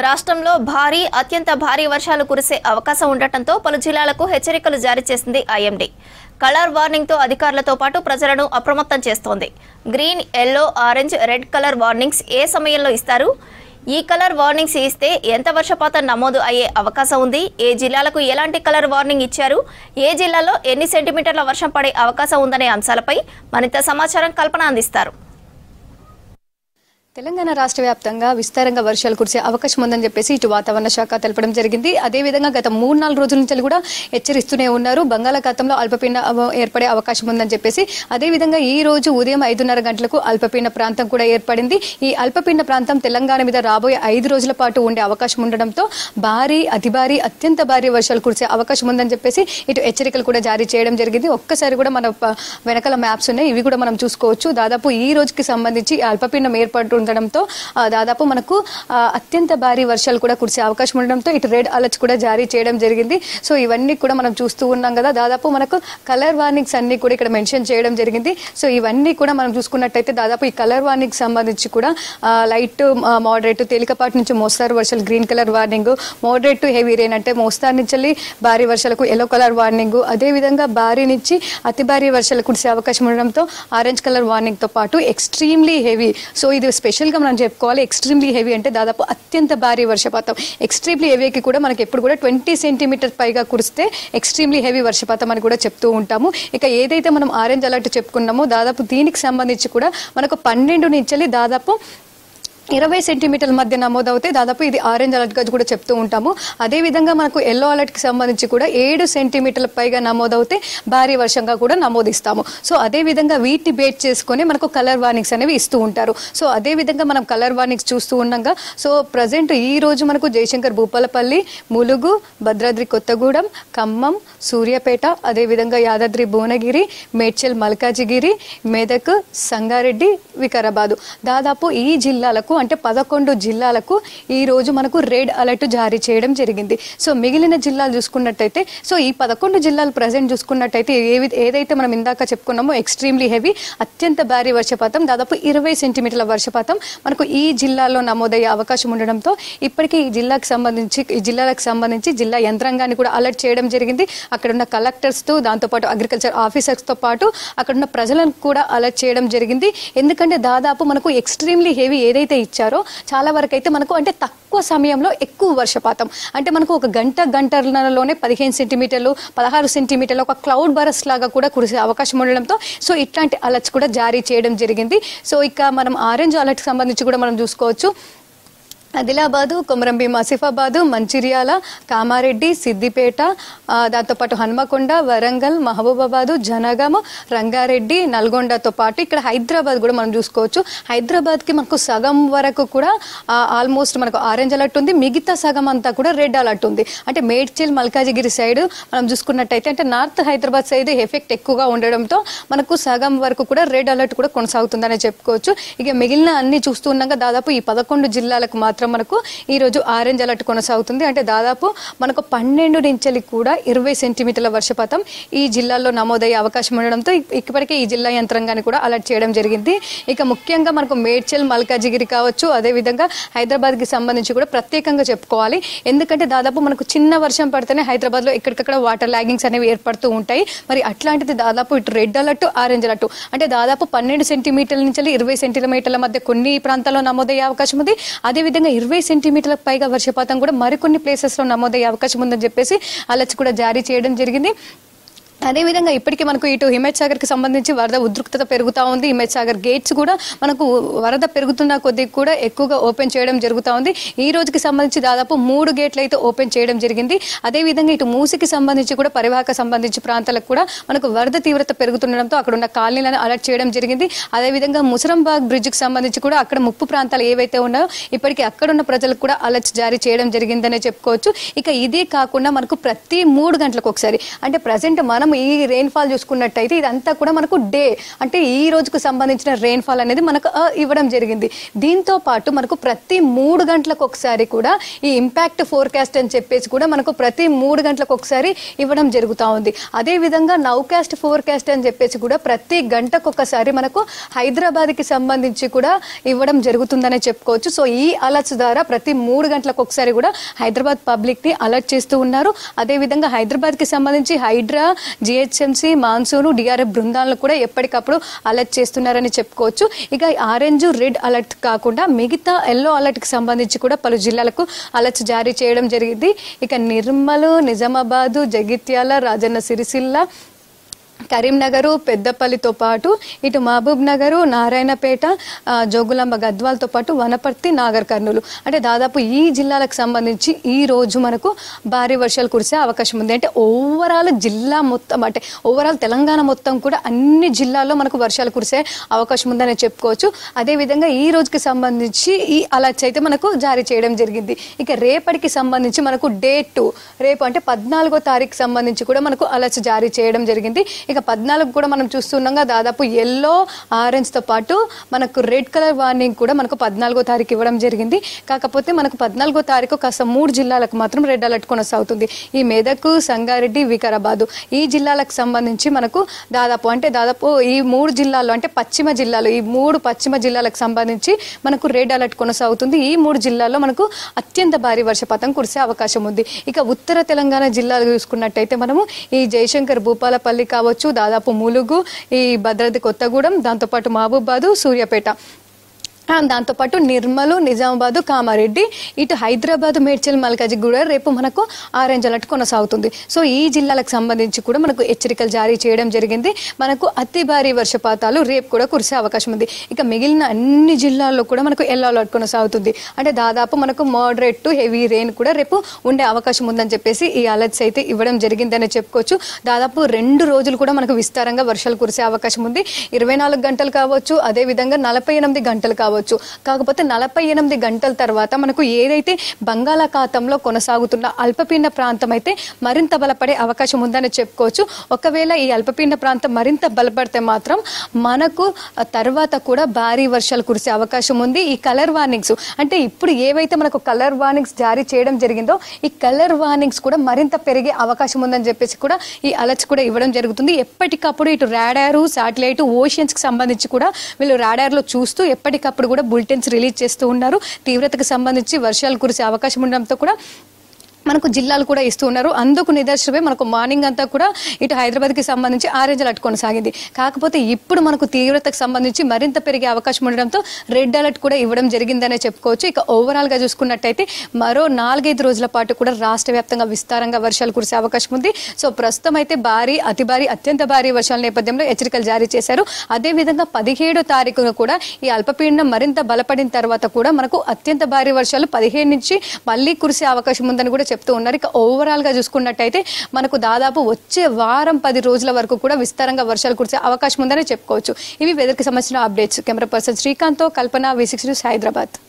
రాష్ట్రంలో భారీ అత్యంత భారీ వర్షాలు కురిసే అవకాశం ఉండటంతో పలు జిల్లాలకు హెచ్చరికలు జారీ చేసింది ఐఎండీ. కలర్ వార్నింగ్ తో అధికారులతో పాటు ప్రజలను అప్రమత్తం చేస్తోంది. Green, yellow, orange, red colour warnings ఏ సమయంలో ఇస్తారు? ఈ కలర్ వార్నింగ్స్ ఇస్తే ఎంత వర్షపాతం నమోదు అయ్యే అవకాశం ఉంది? ఏ జిల్లాలకు ఎలాంటి కలర్ వార్నింగ్ ఇచ్చారు? ఏ జిల్లాలో ఎన్ని సెంటీమీటర్ల వర్షం పడే అవకాశం ఉందనే అంశాలపై మరింత సమాచారం కల్పన అందిస్తారు. తెలంగాణ రాష్ట్ర వ్యాప్తంగా విస్తారంగా వర్షాలు కురిసే అవకాశం ఉందని చెప్పేసి ఇటు వాతావరణ శాఖ తెలపడం జరిగింది. అదేవిధంగా గత 3-4 రోజుల నుంచి కూడా హెచ్చరిస్తూనే ఉన్నారు. బంగాళాఖాతంలో అల్పపీడనం ఏర్పడే అవకాశం ఉందని చెప్పేసి. అదేవిధంగా ఈ రోజు ఉదయం 5:30 గంటలకు అల్పపీడన ప్రాంతం కూడా ఏర్పడింది. ఈ అల్పపీడన ప్రాంతం తెలంగాణ మీద రాబోయే 5 రోజుల పాటు ఉండే అవకాశం ఉండడంతో భారీ, అతి భారీ, అత్యంత భారీ వర్షాలు కురిసే అవకాశం ఉందని చెప్పేసి ఇటు హెచ్చరికలు కూడా జారీ చేయడం జరిగింది. ఒక్కసారి కూడా మన వెనకాల మ్యాప్స్ ఉన్నాయి, ఇవి కూడా మనం చూసుకోవచ్చు. దాదాపు ఈ రోజుకి సంబంధించి అల్పపీడనం ఏర్పడుతుంది ఉండడంతో దాదాపు మనకు అత్యంత భారీ వర్షాలు కూడా కురిసే అవకాశం ఉండడంతో ఇటు రెడ్ అలర్ట్స్ కూడా జారీ చేయడం జరిగింది. సో ఇవన్నీ కూడా మనం చూస్తూ ఉన్నాం కదా. దాదాపు మనకు కలర్ వార్నింగ్స్ అన్ని కూడా ఇక్కడ మెన్షన్ చేయడం జరిగింది. సో ఇవన్నీ కూడా మనం చూసుకున్నట్టయితే దాదాపు ఈ కలర్ వార్నింగ్ సంబంధించి కూడా లైట్, మోడరేట్, తేలికపాటి నుంచి మోస్తారు వర్షాలు green colour warning, moderate to heavy rain అంటే మోస్తారు నుంచి భారీ వర్షాలకు ఎల్లో కలర్ వార్నింగ్, అదేవిధంగా భారీ నుంచి అతి భారీ వర్షాలు కురిసే అవకాశం ఉండడంతో ఆరెంజ్ కలర్ వార్నింగ్ తో పాటు ఎక్స్ట్రీమ్లీ హెవీ. సో ఇది స్పెషల్గా మనం చెప్పుకోవాలి. ఎక్స్ట్రీమ్లీ హెవీ అంటే దాదాపు అత్యంత భారీ వర్షపాతం. ఎక్స్ట్రీమ్లీ హెవీకి కూడా మనకి ఎప్పుడు కూడా 20 సెంటీమీటర్ పైగా కురిస్తే ఎక్స్ట్రీమ్లీ హెవీ వర్షపాతం అని కూడా చెప్తూ ఉంటాము. ఇక ఏదైతే మనం ఆరెంజ్ అలర్ట్ చెప్పుకున్నామో దాదాపు దీనికి సంబంధించి కూడా మనకు 12 నుంచి దాదాపు 20 సెంటీమీటర్ల మధ్య నమోదవుతే దాదాపు ఇది ఆరెంజ్ అలర్ట్ గా కూడా చెప్తూ ఉంటాము. అదేవిధంగా మనకు ఎల్లో అలర్ట్ కి సంబంధించి కూడా 7 సెంటీమీటర్ల పైగా నమోదవుతే భారీ వర్షంగా కూడా నమోదిస్తాము. సో అదేవిధంగా వీటిని బేట్ చేసుకొని మనకు కలర్ వార్నింగ్స్ అనేవి ఇస్తూ ఉంటారు. సో అదేవిధంగా మనం కలర్ వార్నింగ్స్ చూస్తూ ఉన్నాగా. సో ప్రజెంట్ ఈ రోజు మనకు జయశంకర్, భూపాలపల్లి, ములుగు, భద్రాద్రి కొత్తగూడెం, ఖమ్మం, సూర్యాపేట, అదేవిధంగా యాదాద్రి భువనగిరి, మేడ్చల్ మల్కాజిగిరి, మెదక్, సంగారెడ్డి, వికారాబాద్ దాదాపు ఈ జిల్లాలకు అంటే 11 జిల్లాలకు ఈ రోజు మనకు రెడ్ అలర్ట్ జారీ చేయడం జరిగింది. సో మిగిలిన జిల్లాలు చూసుకున్నట్టయితే సో ఈ 11 జిల్లాలు ప్రజెంట్ చూసుకున్నట్టయితే ఏదైతే మనం ఇందాక చెప్పుకున్నామో ఎక్స్ట్రీమ్లీ హెవీ అత్యంత భారీ వర్షపాతం దాదాపు 20 సెంటీమీటర్ల వర్షపాతం మనకు ఈ జిల్లాలో నమోదయ్యే అవకాశం ఉండడంతో ఇప్పటికీ ఈ జిల్లాలకు సంబంధించి జిల్లా యంత్రాంగాన్ని కూడా అలర్ట్ చేయడం జరిగింది. అక్కడున్న కలెక్టర్స్ తో దాంతోపాటు అగ్రికల్చర్ ఆఫీసర్స్ తో పాటు అక్కడున్న ప్రజలను కూడా అలర్ట్ చేయడం జరిగింది. ఎందుకంటే దాదాపు మనకు ఎక్స్ట్రీమ్లీ హెవీ ఏదైతే ఇచ్చారో చాలా వరకు అయితే మనకు అంటే తక్కువ సమయంలో ఎక్కువ వర్షపాతం అంటే మనకు ఒక గంటలోనే 15 సెంటీమీటర్లు, 16 సెంటీమీటర్లు ఒక క్లౌడ్ బరస్ట్ లాగా కూడా కురిసే అవకాశం ఉండడంతో సో ఇట్లాంటి అలర్ట్స్ కూడా జారీ చేయడం జరిగింది. సో ఇక మనం ఆరెంజ్ అలర్ట్ సంబంధించి కూడా మనం చూసుకోవచ్చు. ఆదిలాబాదు, కొమరంభీం, ఆసిఫాబాదు, మంచిర్యాల, కామారెడ్డి, సిద్దిపేట, దాంతోపాటు హన్మకొండ, వరంగల్, మహబూబాబాదు, జనగామ, రంగారెడ్డి, నల్గొండతో పాటు ఇక్కడ హైదరాబాద్ కూడా మనం చూసుకోవచ్చు. హైదరాబాద్కి మనకు సగం వరకు కూడా ఆల్మోస్ట్ మనకు ఆరెంజ్ అలర్ట్ ఉంది, మిగతా సగం అంతా కూడా రెడ్ అలర్ట్ ఉంది. అంటే మేడ్చల్, మల్కాజిగిరి సైడ్ మనం చూసుకున్నట్టయితే అంటే నార్త్ హైదరాబాద్ సైడ్ ఎఫెక్ట్ ఎక్కువగా ఉండడంతో మనకు సగం వరకు కూడా రెడ్ అలర్ట్ కూడా కొనసాగుతుందని చెప్పుకోవచ్చు. ఇక మిగిలిన అన్ని చూస్తున్నాక దాదాపు ఈ 11 జిల్లాలకు మాత్రం మనకు ఈ రోజు ఆరెంజ్ అలర్ట్ కొనసాగుతుంది. అంటే దాదాపు మనకు 12 నుంచి కూడా 20 సెంటీమీటర్ల వర్షపాతం ఈ జిల్లాల్లో నమోదయ్యే అవకాశం ఉండడంతో ఇప్పటికే ఈ జిల్లా యంత్రాంగాన్ని కూడా అలర్ట్ చేయడం జరిగింది. ఇక ముఖ్యంగా మనకు మేడ్చల్, మల్కాజిగిరి కావచ్చు, అదేవిధంగా హైదరాబాద్ కి సంబంధించి కూడా ప్రత్యేకంగా చెప్పుకోవాలి. ఎందుకంటే దాదాపు మనకు చిన్న వర్షం పడితేనే హైదరాబాద్ లో ఎక్కడికక్కడ వాటర్ లాగింగ్స్ అనేవి ఏర్పడుతూ ఉంటాయి. మరి అట్లాంటిది దాదాపు ఇటు రెడ్ అలర్ట్, ఆరెంజ్ అలర్ట్ అంటే దాదాపు 12 సెంటీమీటర్ల నుంచి 20 సెంటీమీటర్ల మధ్య కొన్ని ప్రాంతాల్లో నమోదయ్యే అవకాశం ఉంది. అదేవిధంగా 20 సెంటీమీటర్లకు పైగా వర్షపాతం కూడా మరికొన్ని ప్లేసెస్ లో నమోదయ్యే అవకాశం ఉందని చెప్పేసి అలర్ట్స్ కూడా జారీ చేయడం జరిగింది. అదేవిధంగా ఇప్పటికీ మనకు ఇటు హిమయత్ సాగర్ కి సంబంధించి వరద ఉధృతత పెరుగుతూ ఉంది. హిమయత్ సాగర్ గేట్స్ కూడా మనకు వరద పెరుగుతున్న కొద్దీ కూడా ఎక్కువగా ఓపెన్ చేయడం జరుగుతూ ఉంది. ఈ రోజుకి సంబంధించి దాదాపు 3 గేట్లు అయితే ఓపెన్ చేయడం జరిగింది. అదేవిధంగా ఇటు మూసికి సంబంధించి కూడా పరివాహక సంబంధించి ప్రాంతాలకు కూడా మనకు వరద తీవ్రత పెరుగుతుండడంతో అక్కడ ఉన్న కాలనీలను అలర్ట్ చేయడం జరిగింది. అదేవిధంగా ముసరంబాగ్ బ్రిడ్జ్ కి సంబంధించి కూడా అక్కడ ముప్పు ప్రాంతాలు ఏవైతే ఉన్నాయో ఇప్పటికీ అక్కడున్న ప్రజలకు కూడా అలర్ట్స్ జారీ చేయడం జరిగిందనే చెప్పుకోవచ్చు. ఇక ఇదే కాకుండా మనకు ప్రతి 3 గంటలకు ఒకసారి అంటే ప్రజెంట్ మనం ఈ రెయిన్ఫాల్ చూసుకున్నట్టయితే ఇదంతా కూడా మనకు డే అంటే ఈ రోజుకు సంబంధించిన రెయిన్ఫాల్ అనేది మనకు ఇవ్వడం జరిగింది. దీంతో పాటు మనకు ప్రతి 3 గంటలకు ఒకసారి కూడా ఈ ఇంపాక్ట్ ఫోర్కాస్ట్ అని చెప్పేసి కూడా మనకు ప్రతి 3 గంటలకు ఒకసారి ఇవ్వడం జరుగుతూ ఉంది. అదేవిధంగా నౌకాస్ట్ ఫోర్కాస్ట్ అని చెప్పేసి కూడా ప్రతి గంటకు ఒకసారి మనకు హైదరాబాద్కి సంబంధించి కూడా ఇవ్వడం జరుగుతుందనే చెప్పుకోవచ్చు. సో ఈ అలర్ట్స్ ద్వారా ప్రతి 3 గంటలకు ఒకసారి కూడా హైదరాబాద్ పబ్లిక్ ని అలర్ట్ చేస్తూ ఉన్నారు. అదేవిధంగా హైదరాబాద్కి సంబంధించి హైడ్రా, జిహెచ్ఎంసీ, మాన్సూన్, డిఆర్ఎఫ్ బృందాలను కూడా ఎప్పటికప్పుడు అలర్ట్ చేస్తున్నారని చెప్పుకోవచ్చు. ఇక ఆరెంజ్, రెడ్ అలర్ట్ కాకుండా మిగతా ఎల్లో అలర్ట్ కి సంబంధించి కూడా పలు జిల్లాలకు అలర్ట్స్ జారీ చేయడం జరిగింది. ఇక నిర్మల్, నిజామాబాద్, జగిత్యాల, రాజన్న సిరిసిల్ల, కరీంనగర్, పెద్దపల్లితో పాటు ఇటు మహబూబ్ నగర్, నారాయణపేట, జోగులాంబ గద్వాల్తో పాటు వనపర్తి, నాగర్ కర్నూలు అంటే దాదాపు ఈ జిల్లాలకు సంబంధించి ఈ రోజు మనకు భారీ వర్షాలు కురిసే అవకాశం ఉంది. అంటే ఓవరాల్ జిల్లా మొత్తం అంటే ఓవరాల్ తెలంగాణ మొత్తం కూడా అన్ని జిల్లాల్లో మనకు వర్షాలు కురిసే అవకాశం ఉందని చెప్పుకోవచ్చు. అదేవిధంగా ఈ రోజుకి సంబంధించి ఈ అలర్ట్స్ అయితే మనకు జారీ చేయడం జరిగింది. ఇక రేపటికి సంబంధించి మనకు డేట్ 2 రేపు అంటే 14వ తారీఖు సంబంధించి కూడా మనకు అలర్ట్స్ జారీ చేయడం జరిగింది. ఇక 14 కూడా మనం చూస్తున్నాగా దాదాపు ఎల్లో, ఆరెంజ్ తో పాటు మనకు రెడ్ కలర్ వార్నింగ్ కూడా మనకు 14వ తారీఖు ఇవ్వడం జరిగింది. కాకపోతే మనకు 14వ తారీఖు కాస్త 3 జిల్లాలకు మాత్రం రెడ్ అలర్ట్ కొనసాగుతుంది. ఈ మెదక్, సంగారెడ్డి, వికారాబాద్ ఈ జిల్లాలకు సంబంధించి మనకు దాదాపు ఈ 3 జిల్లాల్లో అంటే పశ్చిమ జిల్లాలు ఈ 3 పశ్చిమ జిల్లాలకు సంబంధించి మనకు రెడ్ అలర్ట్ కొనసాగుతుంది. ఈ 3 జిల్లాల్లో మనకు అత్యంత భారీ వర్షపాతం కురిసే అవకాశం ఉంది. ఇక ఉత్తర తెలంగాణ జిల్లాలు చూసుకున్నట్టయితే మనము ఈ జయశంకర్, భూపాలపల్లి కావచ్చు, దాదాపు ములుగు, ఈ భద్రాద్రి కొత్తగూడెం, దాంతోపాటు మహబూబాబాద్, సూర్యాపేట, దాంతోపాటు నిర్మల్, నిజామాబాద్, కామారెడ్డి, ఇటు హైదరాబాద్, మేడ్చల్, మల్కాజిగూడ రేపు మనకు ఆరెంజ్ అలర్ట్ కొనసాగుతుంది. సో ఈ జిల్లాలకు సంబంధించి కూడా మనకు హెచ్చరికలు జారీ చేయడం జరిగింది. మనకు అతి భారీ వర్షపాతాలు రేపు కూడా కురిసే అవకాశం ఉంది. ఇక మిగిలిన అన్ని జిల్లాల్లో కూడా మనకు ఎల్లో అలర్ట్ కొనసాగుతుంది. అంటే దాదాపు మనకు మోడరేట్ టు హెవీ రెయిన్ కూడా రేపు ఉండే అవకాశం ఉందని చెప్పేసి ఈ అలర్ట్స్ అయితే ఇవ్వడం జరిగిందని చెప్పుకోవచ్చు. దాదాపు 2 రోజులు కూడా మనకు విస్తారంగా వర్షాలు కురిసే అవకాశం ఉంది. 24 గంటలు కావచ్చు, అదేవిధంగా 48 గంటలు కావచ్చు. కాకపోతే 48 గంటల తర్వాత మనకు ఏదైతే బంగాళాఖాతంలో కొనసాగుతున్న అల్పపీడన ప్రాంతం అయితే మరింత బలపడే అవకాశం ఉందని చెప్పుకోవచ్చు. ఒకవేళ ఈ అల్పపీడన ప్రాంతం మరింత బలపడితే మాత్రం మనకు తర్వాత కూడా భారీ వర్షాలు కురిసే అవకాశం ఉంది. ఈ కలర్ వార్నింగ్స్ అంటే ఇప్పుడు ఏవైతే మనకు కలర్ వార్నింగ్స్ జారీ చేయడం జరిగిందో ఈ కలర్ వార్నింగ్స్ కూడా మరింత పెరిగే అవకాశం ఉందని చెప్పేసి కూడా ఈ అలర్ట్స్ కూడా ఇవ్వడం జరుగుతుంది. ఎప్పటికప్పుడు ఇటు రాడారు, శాటిలైట్, ఓషియన్స్ కి సంబంధించి కూడా వీళ్ళు రాడార్ లో చూస్తూ ఎప్పటికప్పుడు కూడా బులెటిన్స్ రిలీజ్ చేస్తూ ఉన్నారు. తీవ్రతకు సంబంధించి వర్షాలు కురిసే అవకాశం ఉండడంతో కూడా మనకు జిల్లాలు కూడా ఇస్తూ ఉన్నారు. అందుకు నిదర్శనమే మనకు మార్నింగ్ అంతా కూడా ఇటు హైదరాబాద్కి సంబంధించి ఆరెంజ్ అలర్ట్ కొనసాగింది. కాకపోతే ఇప్పుడు మనకు తీవ్రతకు సంబంధించి మరింత పెరిగే అవకాశం ఉండడంతో రెడ్ అలర్ట్ కూడా ఇవ్వడం జరిగిందనే చెప్పుకోవచ్చు. ఇక ఓవరాల్ గా చూసుకున్నట్టయితే మరో 4-5 రోజుల పాటు కూడా రాష్ట్ర వ్యాప్తంగా విస్తారంగా వర్షాలు కురిసే అవకాశం ఉంది. సో ప్రస్తుతం అయితే భారీ, అతి భారీ, అత్యంత భారీ వర్షాల నేపథ్యంలో హెచ్చరికలు జారీ చేశారు. అదేవిధంగా 17వ తారీఖున కూడా ఈ అల్పపీడనం మరింత బలపడిన తర్వాత కూడా మనకు అత్యంత భారీ వర్షాలు 15 నుంచి మళ్ళీ కురిసే అవకాశం ఉందని కూడా చెప్తూ ఉన్నారు. ఇక ఓవరాల్ గా చూసుకున్నట్టయితే మనకు దాదాపు వచ్చే వారం 10 రోజుల వరకు కూడా విస్తారంగా వర్షాలు కురిసే అవకాశం ఉందని చెప్పుకోవచ్చు. ఇవి వెదర్ కి సంబంధించిన అప్డేట్స్. కెమెరా పర్సన్ శ్రీకాంత్ తో కల్పన, V6 న్యూస్, హైదరాబాద్.